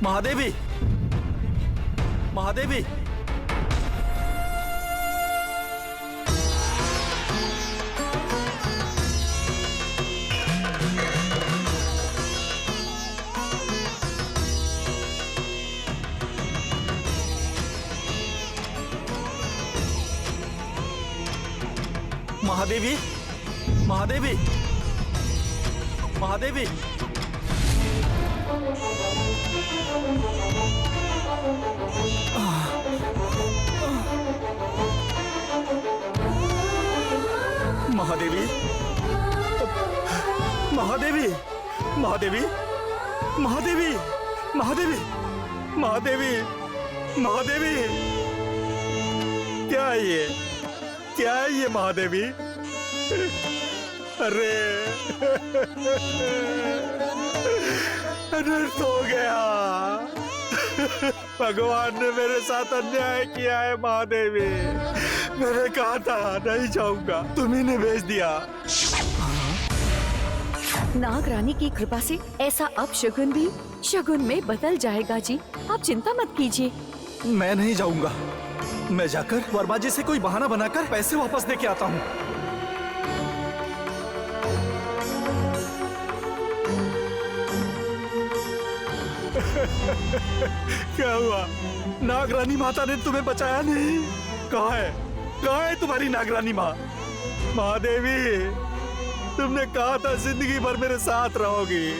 महादेवी, महादेवी, महादेवी, महादेवी, महादेवी, महादेवी, महादेवी, महादेवी, महादेवी, महादेवी, महादेवी, महादेवी, क्या है ये? क्या है ये महादेवी? अरे अनर्थ हो गया। भगवान ने मेरे साथ अन्याय किया है महादेवी। मैंने कहा था नहीं जाऊंगा, तुम्ही ने भेज दिया। नाग रानी की कृपा से ऐसा अपशगुन भी शगुन में बदल जाएगा जी, आप चिंता मत कीजिए। मैं नहीं जाऊंगा, मैं जाकर वर्मा जी से कोई बहाना बनाकर पैसे वापस दे के आता हूँ। क्या हुआ? नागरानी माता ने तुम्हें बचाया नहीं? कहाँ है? कहाँ है तुम्हारी नागरानी माँ? महादेवी, तुमने कहा था जिंदगी भर मेरे साथ रहोगी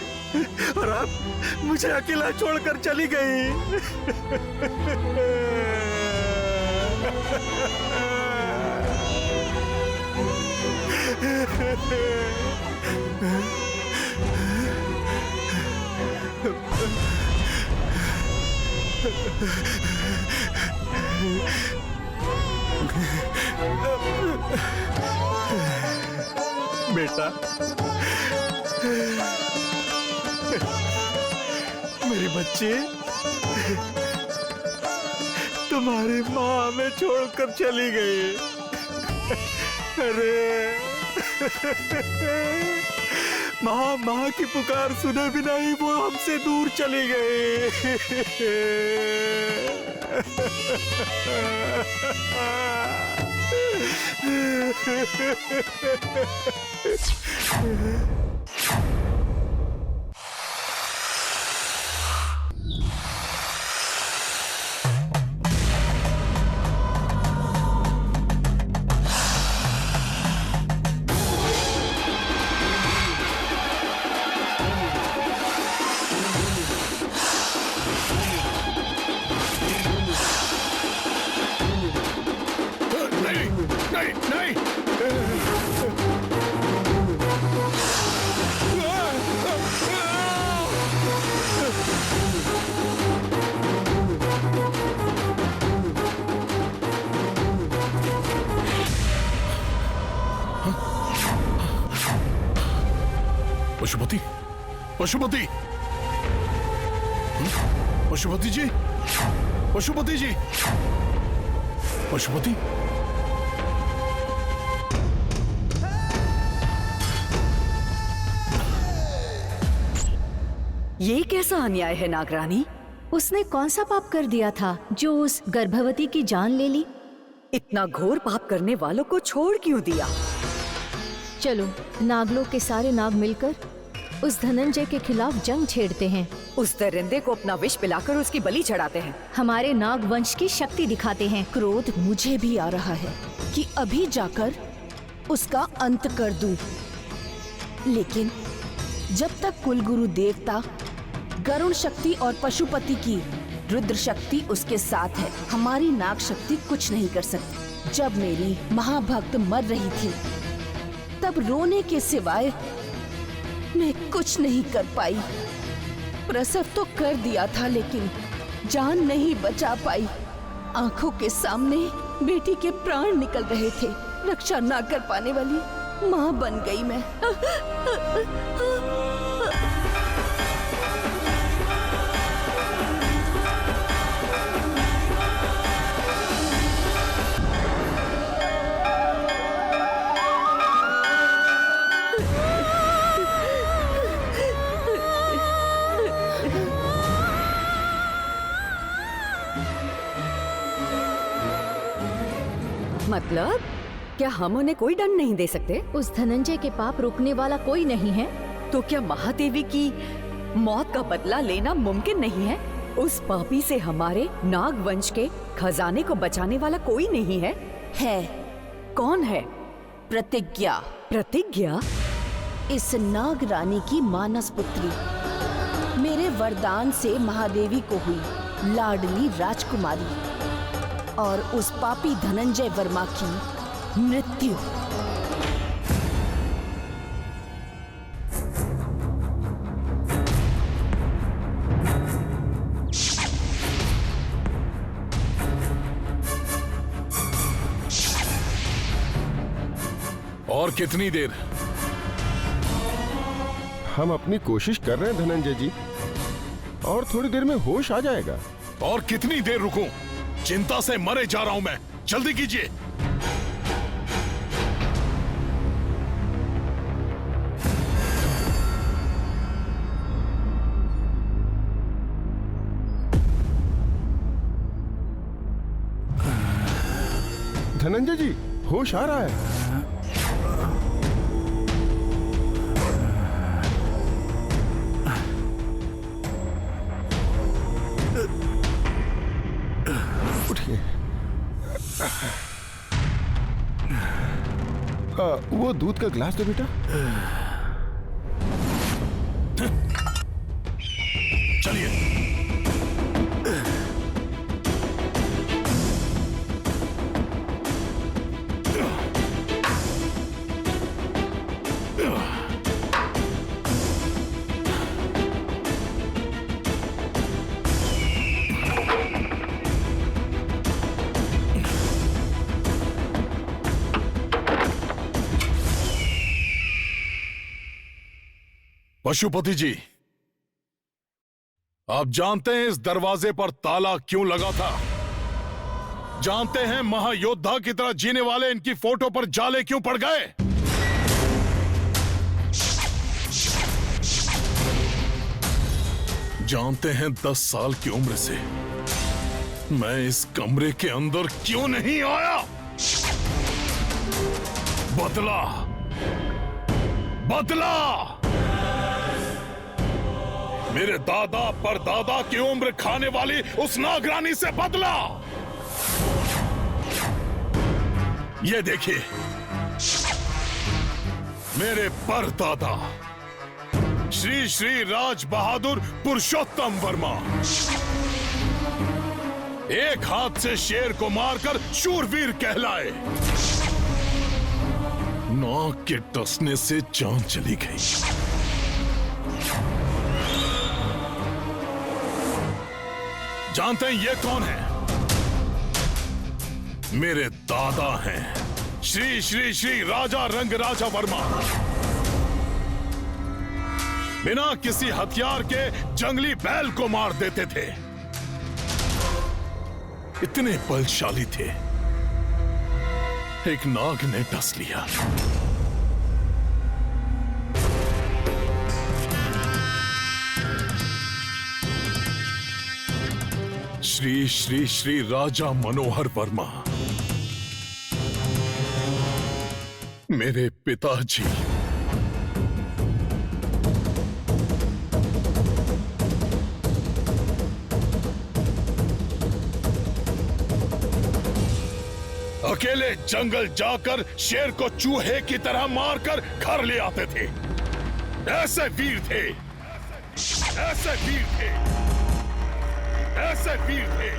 और अब मुझे अकेला छोड़कर चली गई। बेटा, मेरी बच्ची, तुम्हारी माँ हमें छोड़कर चली गई। अरे माँ, माँ की पुकार सुने बिना ही वो हमसे दूर चली गई। पशुपति, पशुपति, पशुपति जी, पशुपति जी, पशुपति। ये कैसा अन्याय है नागरानी? उसने कौन सा पाप कर दिया था जो उस गर्भवती की जान ले ली? इतना घोर पाप करने वालों को छोड़ क्यों दिया? चलो नागलोक के सारे नाग मिलकर उस धनंजय के खिलाफ जंग छेड़ते हैं। उस दरिंदे को अपना विष पिलाकर उसकी बलि चढ़ाते हैं। हमारे नाग वंश की शक्ति दिखाते हैं। क्रोध मुझे भी आ रहा है कि अभी जाकर उसका अंत कर दूं। लेकिन जब तक कुलगुरु देवता गरुण शक्ति और पशुपति की रुद्र शक्ति उसके साथ है, हमारी नाग शक्ति कुछ नहीं कर सकती। जब मेरी महाभक्त मर रही थी तब रोने के सिवाय मैं कुछ नहीं कर पाई। प्रसव तो कर दिया था लेकिन जान नहीं बचा पाई। आंखों के सामने बेटी के प्राण निकल रहे थे। रक्षा ना कर पाने वाली माँ बन गई मैं। मतलब क्या हम उन्हें कोई दंड नहीं दे सकते? उस धनंजय के पाप रोकने वाला कोई नहीं है। तो क्या महादेवी की मौत का बदला लेना मुमकिन नहीं है? उस पापी से हमारे नाग वंश के खजाने को बचाने वाला कोई नहीं है? है कौन है? प्रतिज्ञा। प्रतिज्ञा? इस नाग रानी की मानस पुत्री, मेरे वरदान से महादेवी को हुई लाडली राजकुमारी और उस पापी धनंजय वर्मा की मृत्यु। और कितनी देर? हम अपनी कोशिश कर रहे हैं धनंजय जी, और थोड़ी देर में होश आ जाएगा। और कितनी देर रुकूं? चिंता से मरे जा रहा हूं मैं। जल्दी कीजिए। धनंजय जी, होश आ रहा है। उठिए। वो दूध का गिलास दो बेटा। चलिए। पशुपति जी, आप जानते हैं इस दरवाजे पर ताला क्यों लगा था? जानते हैं महायोद्धा की तरह जीने वाले इनकी फोटो पर जाले क्यों पड़ गए? जानते हैं 10 साल की उम्र से मैं इस कमरे के अंदर क्यों नहीं आया? बदला, बदला! मेरे दादा परदादा की उम्र खाने वाली उस नागरानी से बदला। ये देखिए, मेरे परदादा श्री श्री राज बहादुर पुरुषोत्तम वर्मा एक हाथ से शेर को मारकर शूरवीर कहलाए। नाक के टसने से जान चली गई। जानते हैं ये कौन है? मेरे दादा हैं श्री श्री श्री राजा रंगराजा वर्मा। बिना किसी हथियार के जंगली बैल को मार देते थे। इतने बलशाली थे, एक नाग ने डस लिया। श्री श्री श्री राजा मनोहर वर्मा, मेरे पिताजी। अकेले जंगल जाकर शेर को चूहे की तरह मारकर घर ले आते थे। ऐसे वीर थे, ऐसे वीर थे, ऐसे वीर थे।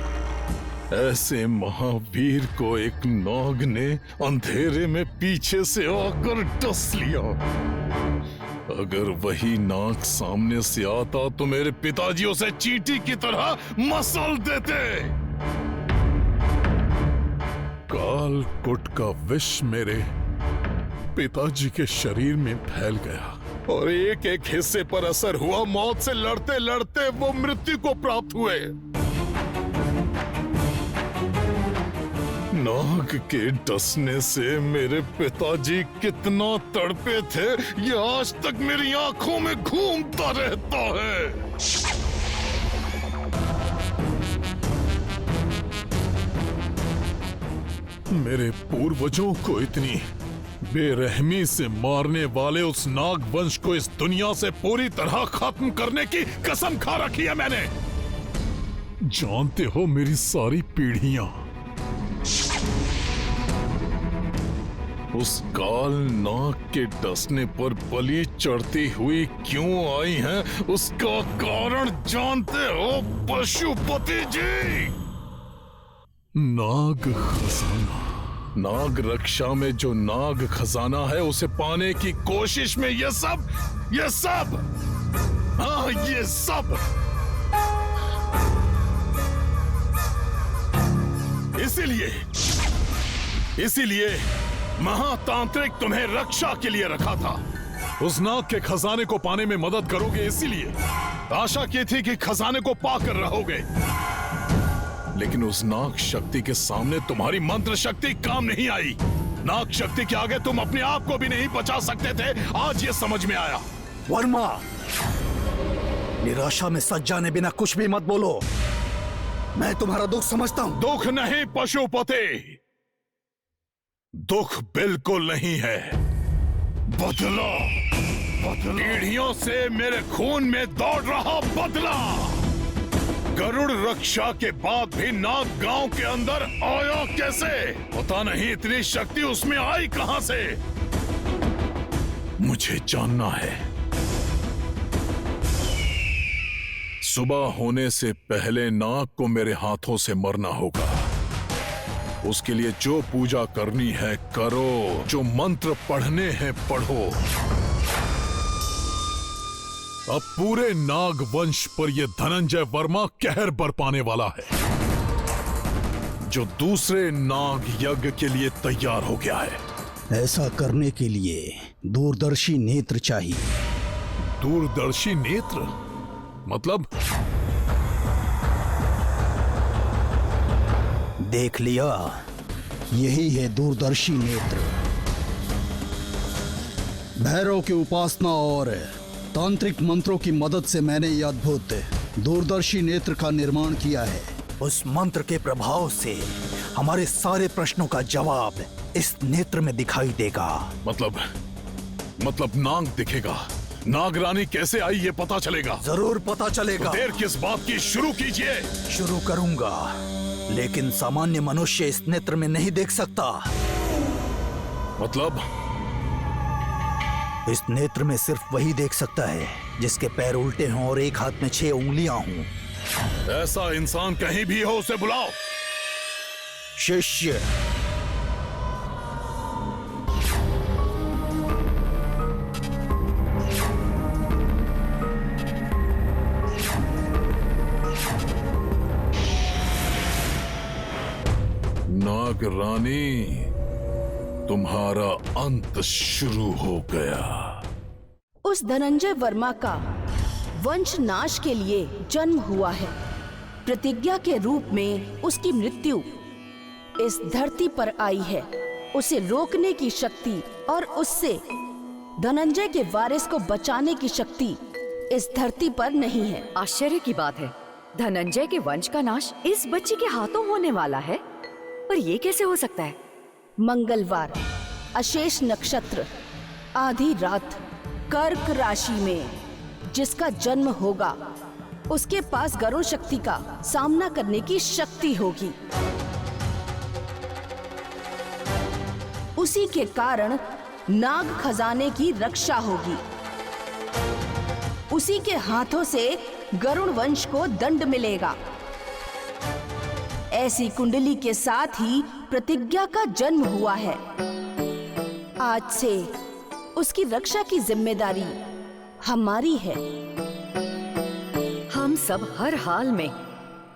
ऐसे महावीर को एक नाग ने अंधेरे में पीछे से आकर डस लिया। अगर वही नाग सामने से आता तो मेरे पिताजी उसे चींटी की तरह मसल देते। काल कुट का विष मेरे पिताजी के शरीर में फैल गया और एक एक हिस्से पर असर हुआ। मौत से लड़ते लड़ते वो मृत्यु को प्राप्त हुए। नाग के डसने से मेरे पिताजी कितना तड़पे थे ये आज तक मेरी आंखों में घूमता रहता है। मेरे पूर्वजों को इतनी बेरहमी से मारने वाले उस नाग वंश को इस दुनिया से पूरी तरह खत्म करने की कसम खा रखी है मैंने। जानते हो, मेरी सारी पीढ़ियां उस काल नाग के डसने पर बलि चढ़ती हुई क्यों आई हैं, उसका कारण जानते हो पशुपति जी? नाग खजाना। नाग रक्षा में जो नाग खजाना है, उसे पाने की कोशिश में ये सब हाँ, ये सब इसीलिए महातांत्रिक तुम्हें रक्षा के लिए रखा था। उस नाग के खजाने को पाने में मदद करोगे, इसीलिए आशा की थी कि खजाने को पाकर रहोगे। लेकिन उस नाग शक्ति के सामने तुम्हारी मंत्र शक्ति काम नहीं आई। नाग शक्ति के आगे तुम अपने आप को भी नहीं बचा सकते थे। आज ये समझ में आया। वर्मा, निराशा में सज जाने बिना कुछ भी मत बोलो। मैं तुम्हारा दुख समझता हूं। दुख नहीं पशुपति, दुख बिल्कुल नहीं है, बदला। पीढ़ियों से मेरे खून में दौड़ रहा बदला। गरुड़ रक्षा के बाद भी नाग गांव के अंदर आया कैसे? पता नहीं इतनी शक्ति उसमें आई कहां से। मुझे जानना है। सुबह होने से पहले नाग को मेरे हाथों से मरना होगा। उसके लिए जो पूजा करनी है करो, जो मंत्र पढ़ने हैं पढ़ो। अब पूरे नाग वंश पर यह धनंजय वर्मा कहर बरपाने वाला है, जो दूसरे नाग यज्ञ के लिए तैयार हो गया है। ऐसा करने के लिए दूरदर्शी नेत्र चाहिए। दूरदर्शी नेत्र मतलब? देख लिया, यही है दूरदर्शी नेत्र। भैरव की उपासना और तांत्रिक मंत्रों की मदद से मैंने यह अद्भुत दूरदर्शी नेत्र का निर्माण किया है। उस मंत्र के प्रभाव से हमारे सारे प्रश्नों का जवाब इस नेत्र में दिखाई देगा। मतलब नाग दिखेगा। नागरानी कैसे आई ये पता चलेगा। जरूर पता चलेगा। तो देर किस बात की, शुरू कीजिए। शुरू करूंगा, लेकिन सामान्य मनुष्य इस नेत्र में नहीं देख सकता। मतलब? इस नेत्र में सिर्फ वही देख सकता है जिसके पैर उल्टे हों और एक हाथ में 6 उंगलियां हों। ऐसा इंसान कहीं भी हो, उसे बुलाओ। शिष्य। नागरानी, तुम्हारा अंत शुरू हो गया। उस धनंजय वर्मा का वंश नाश के लिए जन्म हुआ है। प्रतिज्ञा के रूप में उसकी मृत्यु इस धरती पर आई है। उसे रोकने की शक्ति और उससे धनंजय के वारिस को बचाने की शक्ति इस धरती पर नहीं है। आश्चर्य की बात है, धनंजय के वंश का नाश इस बच्ची के हाथों होने वाला है, पर ये कैसे हो सकता है? मंगलवार, अशेष नक्षत्र, आधी रात, कर्क राशि में जिसका जन्म होगा, उसके पास गरुड़ शक्ति का सामना करने की शक्ति होगी। उसी के कारण नाग खजाने की रक्षा होगी। उसी के हाथों से गरुड़ वंश को दंड मिलेगा। ऐसी कुंडली के साथ ही प्रतिज्ञा का जन्म हुआ है। आज से उसकी रक्षा की जिम्मेदारी हमारी है। हम सब हर हाल में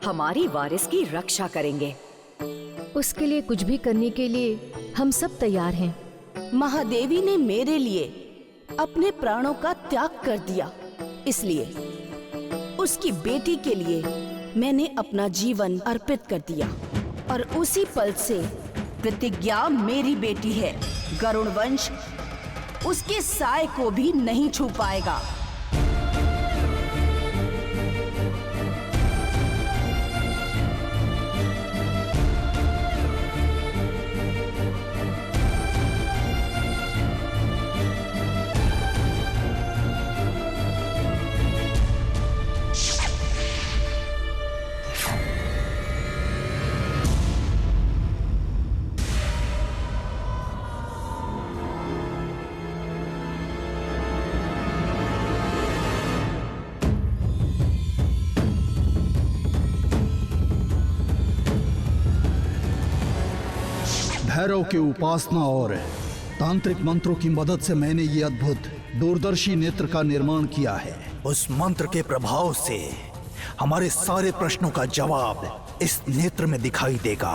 हमारी वारिस की रक्षा करेंगे। उसके लिए कुछ भी करने के लिए हम सब तैयार हैं। महादेवी ने मेरे लिए अपने प्राणों का त्याग कर दिया, इसलिए उसकी बेटी के लिए मैंने अपना जीवन अर्पित कर दिया। और उसी पल से प्रतिज्ञा मेरी बेटी है। गरुड़ वंश उसके साय को भी नहीं छू पाएगा। भैरव की उपासना और तांत्रिक मंत्रों की मदद से मैंने ये अद्भुत दूरदर्शी नेत्र का निर्माण किया है। उस मंत्र के प्रभाव से हमारे सारे प्रश्नों का जवाब इस नेत्र में दिखाई देगा।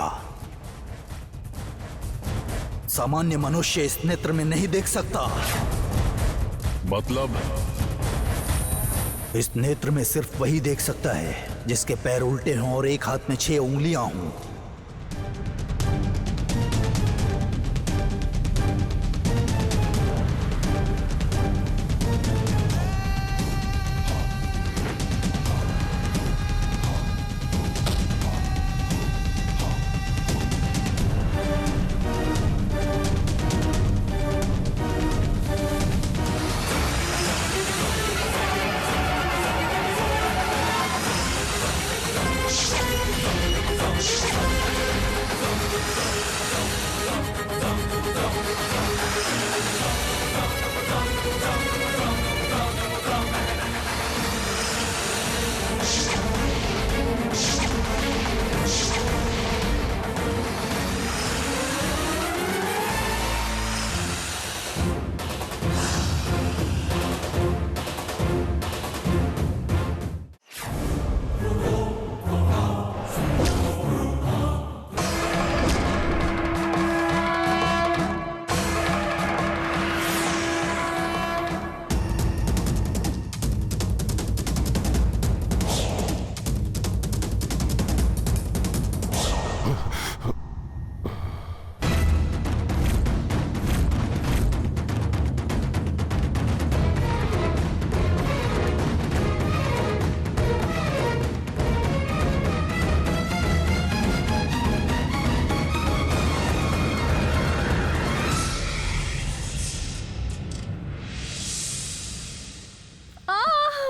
सामान्य मनुष्य इस नेत्र में नहीं देख सकता। मतलब? इस नेत्र में सिर्फ वही देख सकता है जिसके पैर उल्टे हों और एक हाथ में 6 उंगलियां हों।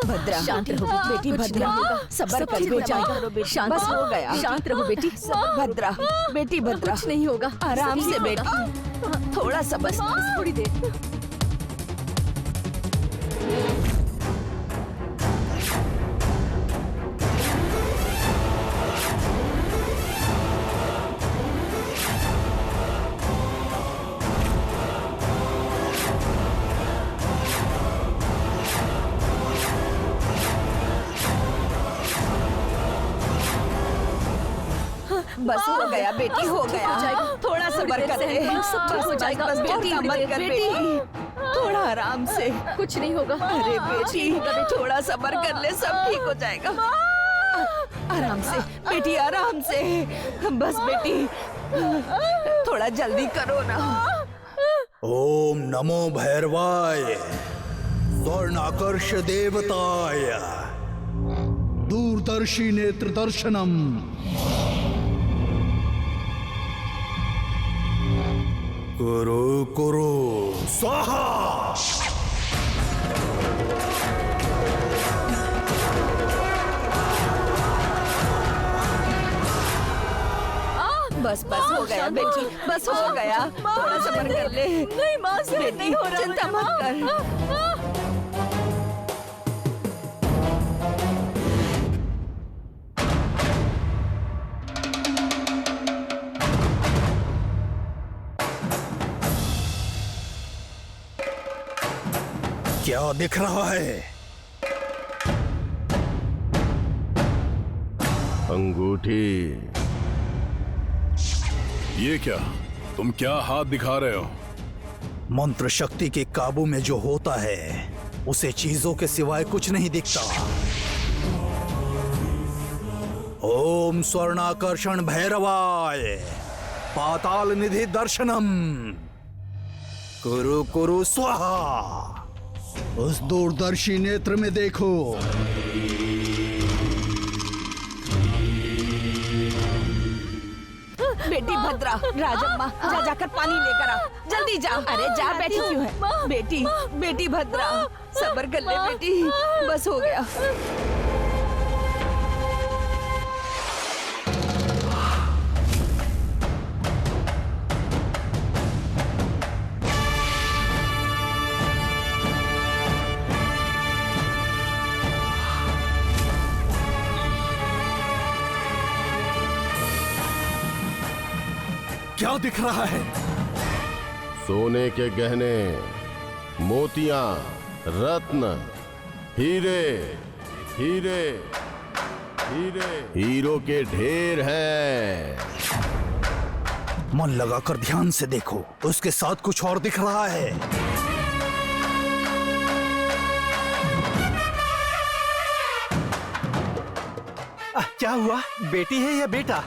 भद्रा, शांत रहो बेटी कुछ भद्रा, नहीं होगा। सब्र सब कर ठीक हो बेटा। जाएगा। शांत बस रहो। हो गया। शांत रहो बेटी। भद्रा, बेटी भद्रा, कुछ नहीं होगा। आराम सब से ठीक होगा। बेटी, थोड़ा सा बस। थोड़ी देर। बस हो गया बेटी, हो गया। थोड़ा सब्र कर ले। सब ठीक हो जाएगा। बस बेटी, और मत कर बेटी, थोड़ा आराम से। कुछ नहीं होगा। अरे बेटी, थोड़ा सब्र कर ले, सब ठीक हो जाएगा। आराम से बेटी, आराम से। बस बेटी, थोड़ा जल्दी करो ना। ओम नमो भैरवाय स्वर्णाकर्ष देवताय। दूरदर्शी नेत्र दर्शनम। कुरु कुरु स्वाहा। बस बस हो गया बेटी, बस हो गया। थोड़ा सब्र कर ले। नहीं माँ से बेटी, चिंता मत कर। क्या दिख रहा है? अंगूठी। ये क्या? तुम क्या हाथ दिखा रहे हो? मंत्र शक्ति के काबू में जो होता है उसे चीजों के सिवाय कुछ नहीं दिखता। ओम स्वर्णाकर्षण भैरवाय पाताल निधि दर्शनम। कुरु कुरु स्वाहा। उस दूरदर्शी नेत्र में देखो। बेटी भद्रा, राजम्मा, जा जाकर पानी लेकर आ। जल्दी जा। अरे जा, बैठी क्यों है? बेटी, बेटी भद्रा, सब्र कर ले बेटी, बस हो गया। क्या दिख रहा है? सोने के गहने, मोतियां, रत्न, हीरे, हीरे, हीरे, हीरो के ढेर हैं। मन लगाकर ध्यान से देखो, उसके साथ कुछ और दिख रहा है। क्या हुआ? बेटी है या बेटा?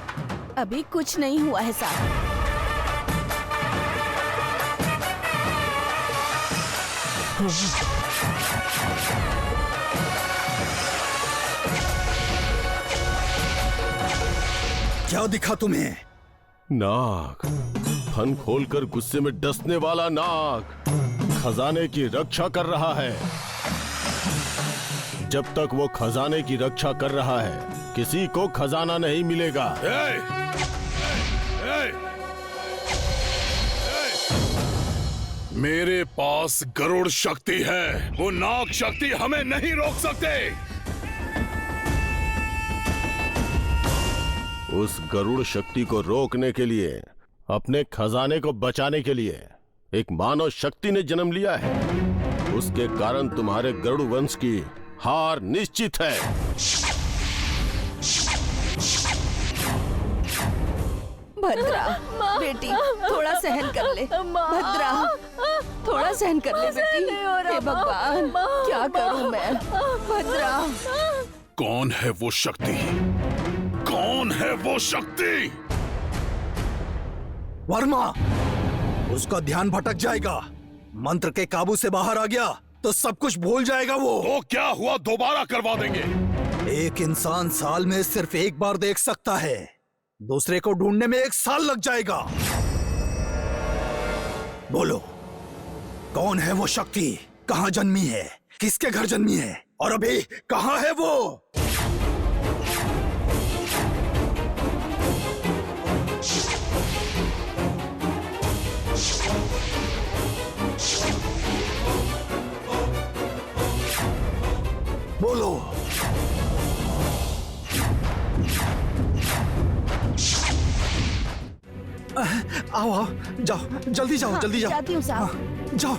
अभी कुछ नहीं हुआ है साहब। क्या दिखा तुम्हें? नाग, फन खोलकर गुस्से में डसने वाला नाग खजाने की रक्षा कर रहा है। जब तक वो खजाने की रक्षा कर रहा है, किसी को खजाना नहीं मिलेगा। मेरे पास गरुड़ शक्ति है, वो नाग शक्ति हमें नहीं रोक सकते। उस गरुड़ शक्ति को रोकने के लिए, अपने खजाने को बचाने के लिए एक मानव शक्ति ने जन्म लिया है। उसके कारण तुम्हारे गरुड़ वंश की हार निश्चित है। भद्रा, बेटी थोड़ा सहन कर ले। भद्रा, थोड़ा सहन कर ले बेटी। हे भगवान, क्या करूं मैं? भद्रा, कौन है वो शक्ति? कौन है वो शक्ति? वर्मा, उसका ध्यान भटक जाएगा। मंत्र के काबू से बाहर आ गया तो सब कुछ भूल जाएगा वो। तो क्या हुआ, दोबारा करवा देंगे। एक इंसान साल में सिर्फ एक बार देख सकता है, दूसरे को ढूंढने में 1 साल लग जाएगा। बोलो, कौन है वो शक्ति? कहां जन्मी है? किसके घर जन्मी है? और अभी कहां है वो? बोलो। आओ आओ, जाओ, जल्दी जाओ, जल्दी जाओ। जाती हूँ साहब। हाँ, जाओ।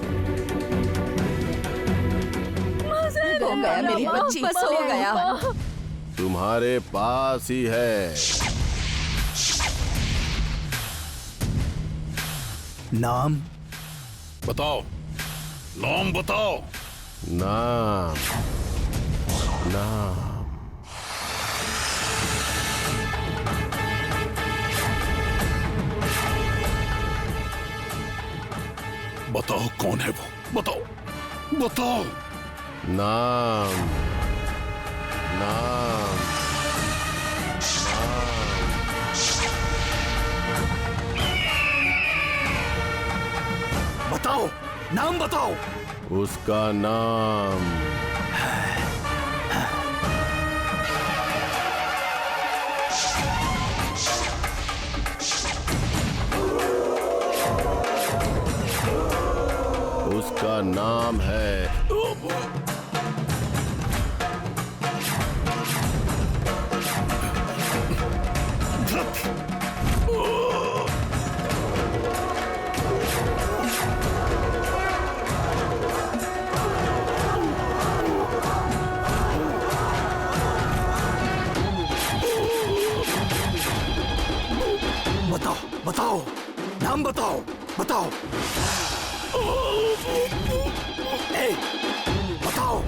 हो गया मेरी बच्ची, बस हो गया। तुम्हारे पास ही है। नाम बताओ, नाम बताओ। नाम, नाम। बताओ कौन है वो, बताओ, बताओ। नाम, नाम, बताओ, नाम बताओ। उसका नाम उसका नाम है बताओ, बताओ, नाम बताओ, बताओ। ए, बताओ।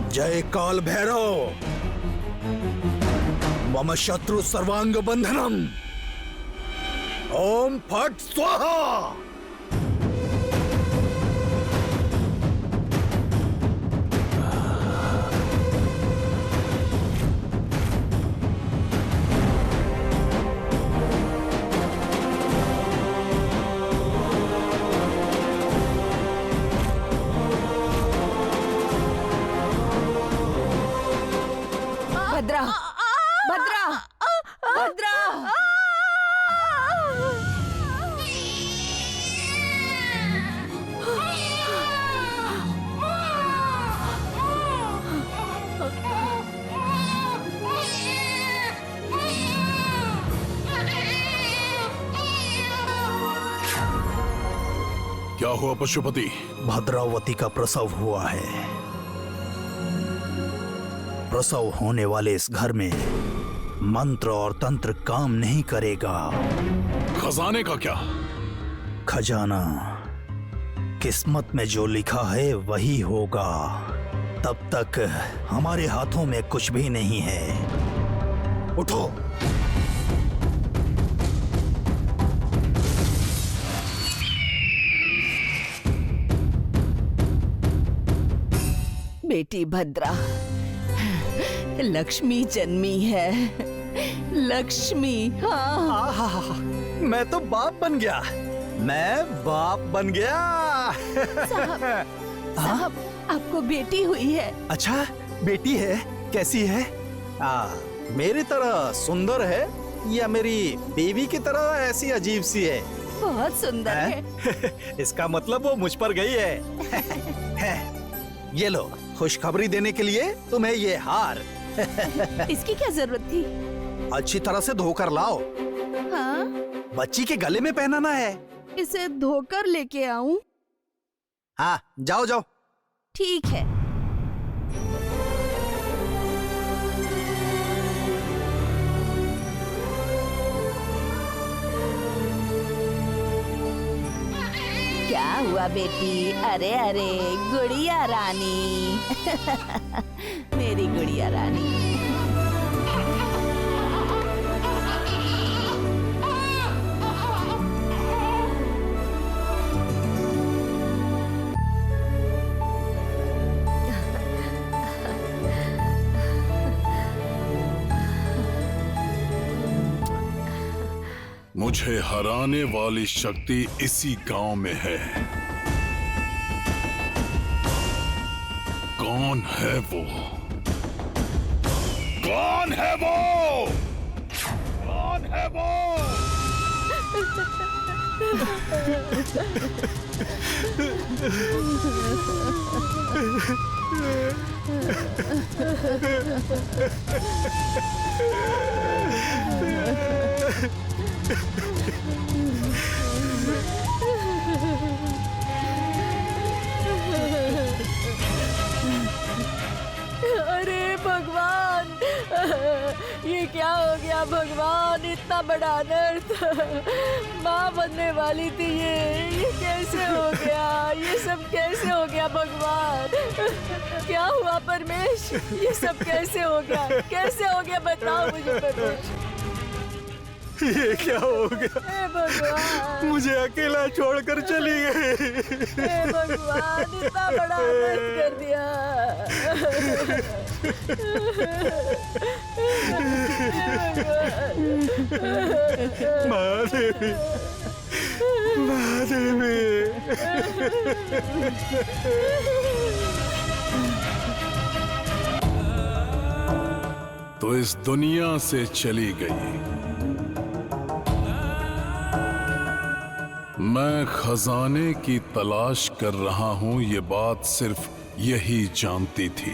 जय काल भैरव, मम शत्रु सर्वांग बंधनम। ओम फट स्वाहा। भद्रा, भद्रा, भद्रा। क्या हुआ पशुपति? भद्रावती का प्रसव हुआ है। प्रसव होने वाले इस घर में मंत्र और तंत्र काम नहीं करेगा। खजाने का क्या? खजाना किस्मत में जो लिखा है वही होगा। तब तक हमारे हाथों में कुछ भी नहीं है। उठो। बेटी भद्रा, लक्ष्मी जन्मी है। लक्ष्मी। हाँ। आहा, मैं तो बाप बन गया। मैं बाप बन गया। साहब, आपको बेटी हुई है। अच्छा, बेटी है? कैसी है? मेरी तरह सुंदर है या मेरी बीवी की तरह ऐसी अजीब सी है? बहुत सुंदर है। इसका मतलब वो मुझ पर गई है। ये लो, खुशखबरी देने के लिए तुम्हें ये हार। इसकी क्या जरूरत थी? अच्छी तरह से धोकर लाओ। हाँ? बच्ची के गले में पहनाना है। इसे धोकर लेके आऊं? हाँ, जाओ जाओ। ठीक है। क्या हुआ बेटी? अरे अरे, गुड़िया रानी। मेरी गुड़िया रानी। मुझे हराने वाली शक्ति इसी गांव में है। कौन है वो? कौन है वो? कौन है वो? अरे भगवान, ये क्या हो गया भगवान? इतना बड़ा अनर्थ। माँ बनने वाली थी ये कैसे हो गया? ये सब कैसे हो गया भगवान? क्या हुआ परमेश? ये सब कैसे हो गया? कैसे हो गया बताओ मुझे परमेश। ये क्या हो गया? हे भगवान, मुझे अकेला छोड़कर चली गई। हे भगवान, इतना बड़ा अनर्थ कर दिया। महादेवी, महादेवी। तो इस दुनिया से चली गई। मैं खजाने की तलाश कर रहा हूं, ये बात सिर्फ यही जानती थी।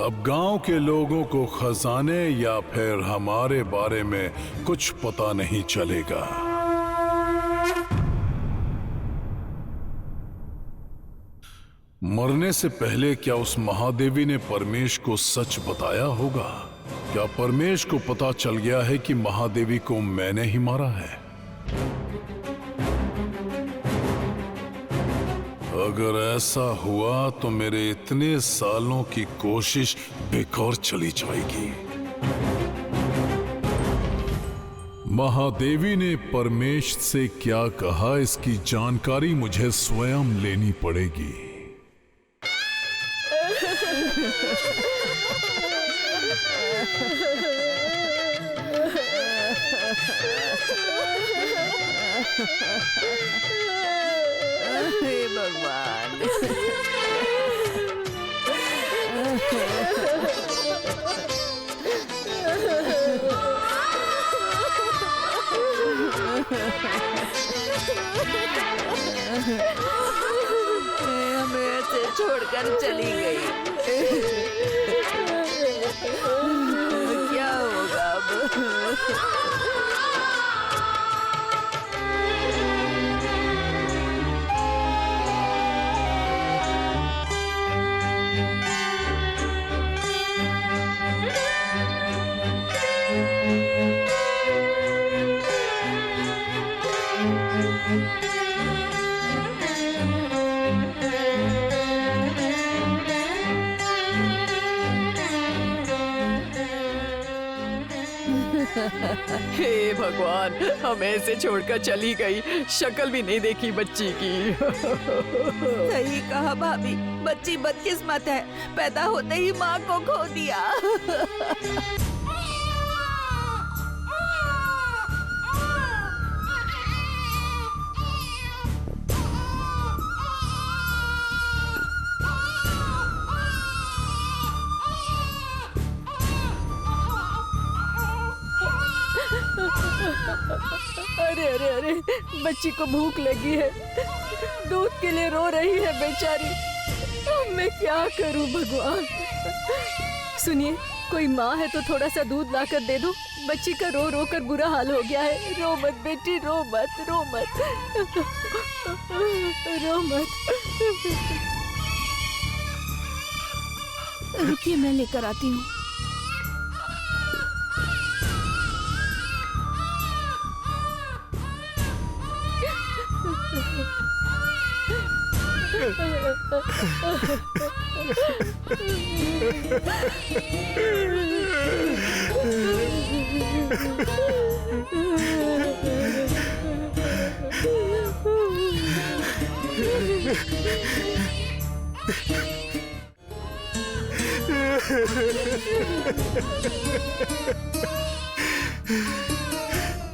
अब गांव के लोगों को खजाने या फिर हमारे बारे में कुछ पता नहीं चलेगा। मरने से पहले क्या उस महादेवी ने परमेश को सच बताया होगा? क्या परमेश को पता चल गया है कि महादेवी को मैंने ही मारा है? अगर ऐसा हुआ तो मेरे इतने सालों की कोशिश बेकार चली जाएगी। महादेवी ने परमेश से क्या कहा, इसकी जानकारी मुझे स्वयं लेनी पड़ेगी। हे भगवान। हमें ऐसे छोड़कर चली गई। क्या होगा अब? हे भगवान, हमें ऐसे छोड़कर चली गई, शक्ल भी नहीं देखी बच्ची की। सही कहा भाभी, बच्ची बदकिस्मत है, पैदा होते ही माँ को खो दिया। अरे अरे अरे, बच्ची को भूख लगी है, दूध के लिए रो रही है बेचारी। अब मैं क्या करूं भगवान? सुनिए, कोई माँ है तो थोड़ा सा दूध लाकर दे दो, बच्ची का रो रो कर बुरा हाल हो गया है। रो मत बेटी, रो मत, रो मत, रो मत। रुकिए, मैं लेकर आती हूँ।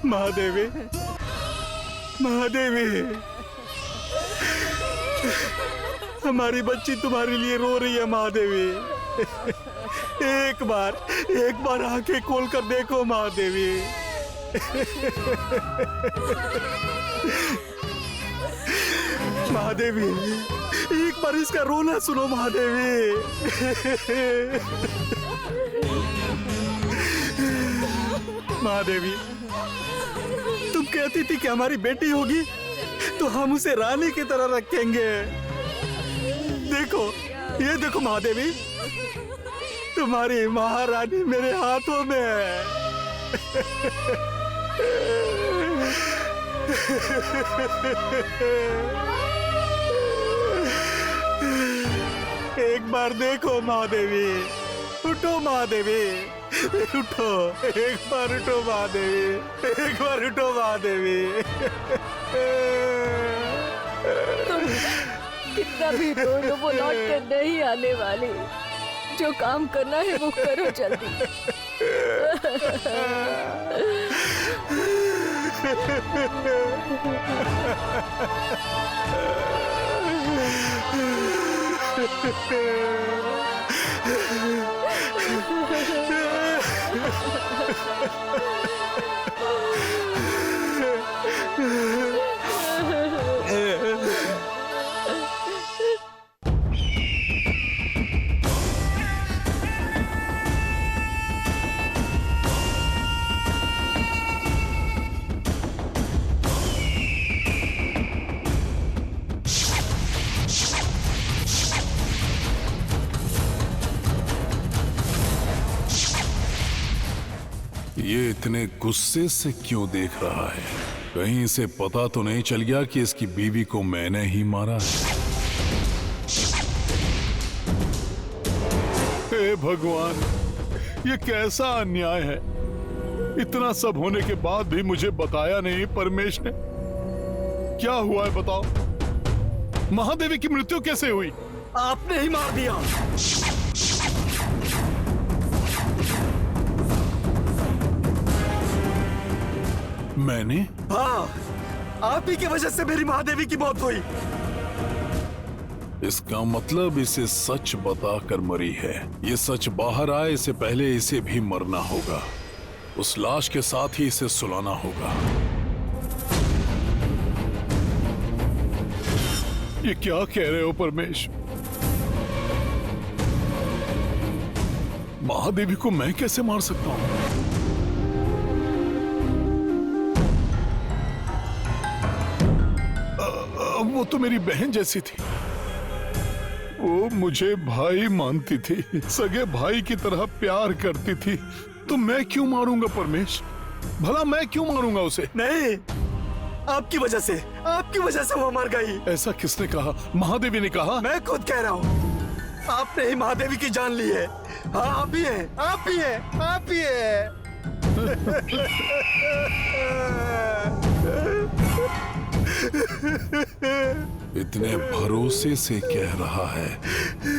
महादेवी, महादेवी, हमारी बच्ची तुम्हारे लिए रो रही है महादेवी। एक बार आंखें खोल कर देखो महादेवी। महादेवी, एक बार इसका रोना सुनो महादेवी। महादेवी, तुम कहती थी कि हमारी बेटी होगी तो हम उसे रानी की तरह रखेंगे। देखो, ये देखो महादेवी, तुम्हारी महारानी मेरे हाथों में है। एक बार देखो महादेवी, उठो महादेवी, उठो, एक बार उठो महादेवी, एक बार उठो महादेवी। कितना भी रो लो, वो लौट कर नहीं आने वाली। जो काम करना है वो करो जल्दी। ये इतने गुस्से से क्यों देख रहा है? कहीं इसे पता तो नहीं चल गया कि इसकी बीवी को मैंने ही मारा है? हे भगवान, ये कैसा अन्याय है? इतना सब होने के बाद भी मुझे बताया नहीं परमेश ने। क्या हुआ है बताओ? महादेवी की मृत्यु कैसे हुई? आपने ही मार दिया। मैंने? हाँ, आप ही की वजह से मेरी महादेवी की मौत हुई। इसका मतलब इसे सच बताकर मरी है। ये सच बाहर आए इससे पहले इसे भी मरना होगा। उस लाश के साथ ही इसे सुलाना होगा। ये क्या कह रहे हो परमेश? महादेवी को मैं कैसे मार सकता हूं? वो तो मेरी बहन जैसी थी। वो मुझे भाई मानती थी, सगे भाई की तरह प्यार करती थी। तो मैं क्यों मारूंगा परमेश? भला मैं क्यों मारूंगा उसे? नहीं, आपकी वजह से वो मर गई। ऐसा किसने कहा? महादेवी ने कहा? मैं खुद कह रहा हूँ। आपने ही महादेवी की जान ली है। हाँ, आप ही हैं, आप ही हैं, आप ही हैं। इतने भरोसे से कह रहा है,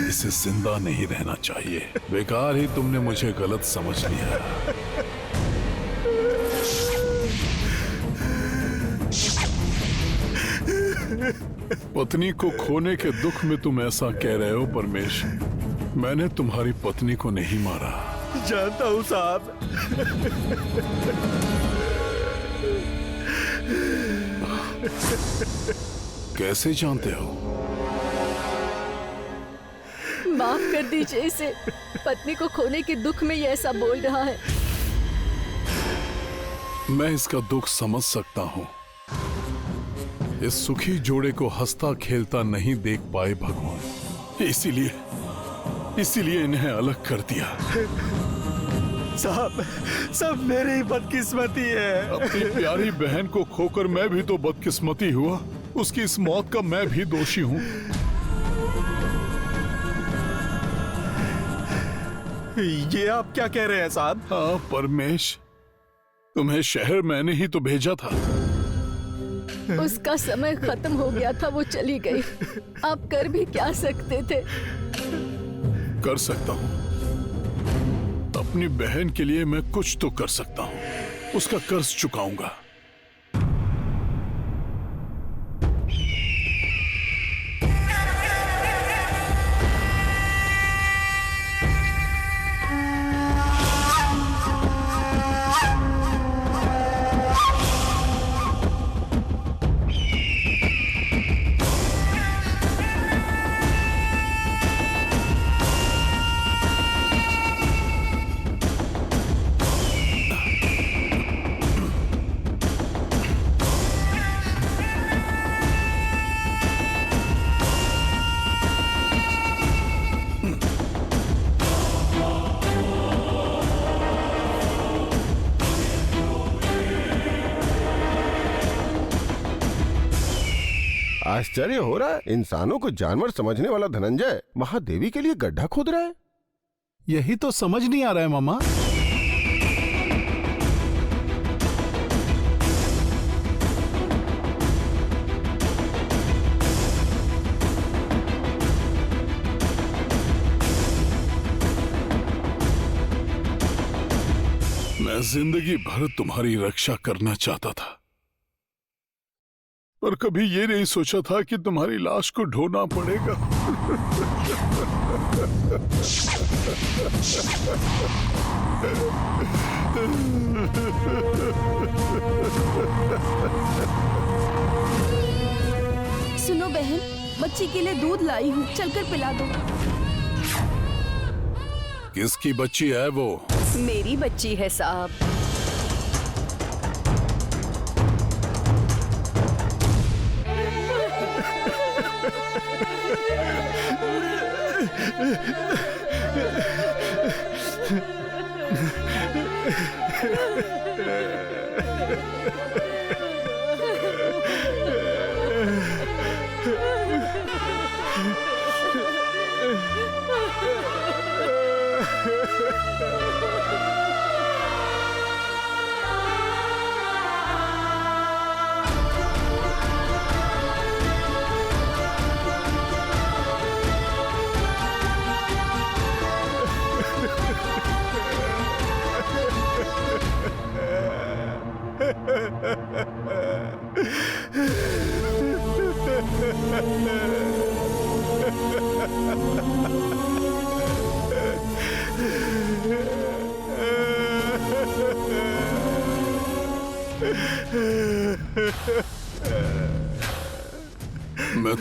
इसे जिंदा नहीं रहना चाहिए। बेकार ही तुमने मुझे गलत समझ लिया। पत्नी को खोने के दुख में तुम ऐसा कह रहे हो परमेश। मैंने तुम्हारी पत्नी को नहीं मारा। जानता हूँ साहब। कैसे जानते हो? माफ कर दीजिए इसे। पत्नी को खोने के दुख में ये ऐसा बोल रहा है। मैं इसका दुख समझ सकता हूँ। इस सुखी जोड़े को हंसता खेलता नहीं देख पाए भगवान, इसीलिए इन्हें अलग कर दिया। साहब, सब मेरी ही बदकिस्मती है। अपनी प्यारी बहन को खोकर मैं भी तो बदकिस्मती हुआ। उसकी इस मौत का मैं भी दोषी हूँ। ये आप क्या कह रहे हैं साहब? हाँ परमेश, तुम्हें शहर मैंने ही तो भेजा था। उसका समय खत्म हो गया था, वो चली गई। आप कर भी क्या सकते थे? कर सकता हूँ। अपनी बहन के लिए मैं कुछ तो कर सकता हूँ। उसका कर्ज चुकाऊंगा। आश्चर्य हो रहा है, इंसानों को जानवर समझने वाला धनंजय महादेवी के लिए गड्ढा खोद रहा है। यही तो समझ नहीं आ रहा है मामा। मैं जिंदगी भर तुम्हारी रक्षा करना चाहता था, पर कभी ये नहीं सोचा था कि तुम्हारी लाश को ढोना पड़ेगा। सुनो बहन, बच्ची के लिए दूध लाई हूँ, चलकर पिला दो। किसकी बच्ची है वो? मेरी बच्ची है साहब।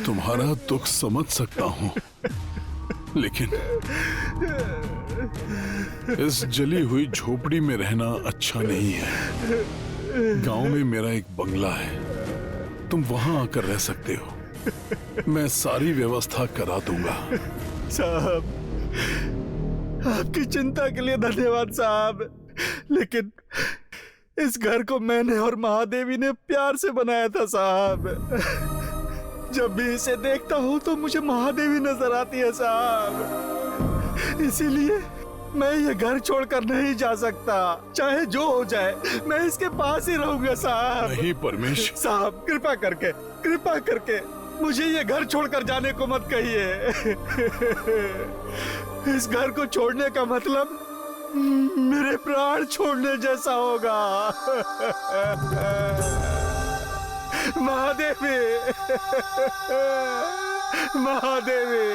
तुम्हारा दुख समझ सकता हूँ, लेकिन इस जली हुई झोपड़ी में रहना अच्छा नहीं है। गांव में मेरा एक बंगला है, तुम वहां आकर रह सकते हो। मैं सारी व्यवस्था करा दूंगा। साहब, आपकी चिंता के लिए धन्यवाद साहब, लेकिन इस घर को मैंने और महादेवी ने प्यार से बनाया था साहब। जब भी इसे देखता हूँ तो मुझे महादेवी नजर आती है साहब, इसीलिए मैं ये घर छोड़कर नहीं जा सकता। चाहे जो हो जाए, मैं इसके पास ही रहूंगा साहब। नहीं परमेश साहब, कृपा करके मुझे ये घर छोड़कर जाने को मत कहिए। इस घर को छोड़ने का मतलब मेरे प्राण छोड़ने जैसा होगा। महादेवी, महादेवी।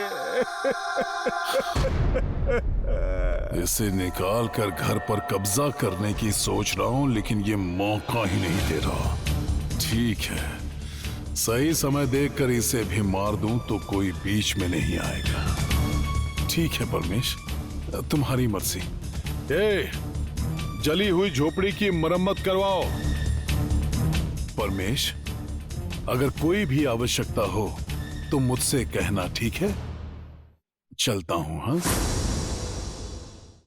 इसे निकाल कर घर पर कब्जा करने की सोच रहा हूं, लेकिन ये मौका ही नहीं दे रहा। ठीक है, सही समय देखकर इसे भी मार दूं तो कोई बीच में नहीं आएगा। ठीक है परमेश, तुम्हारी मर्जी। जली हुई झोपड़ी की मरम्मत करवाओ। परमेश, अगर कोई भी आवश्यकता हो तो मुझसे कहना, ठीक है? चलता हूं। हाँ।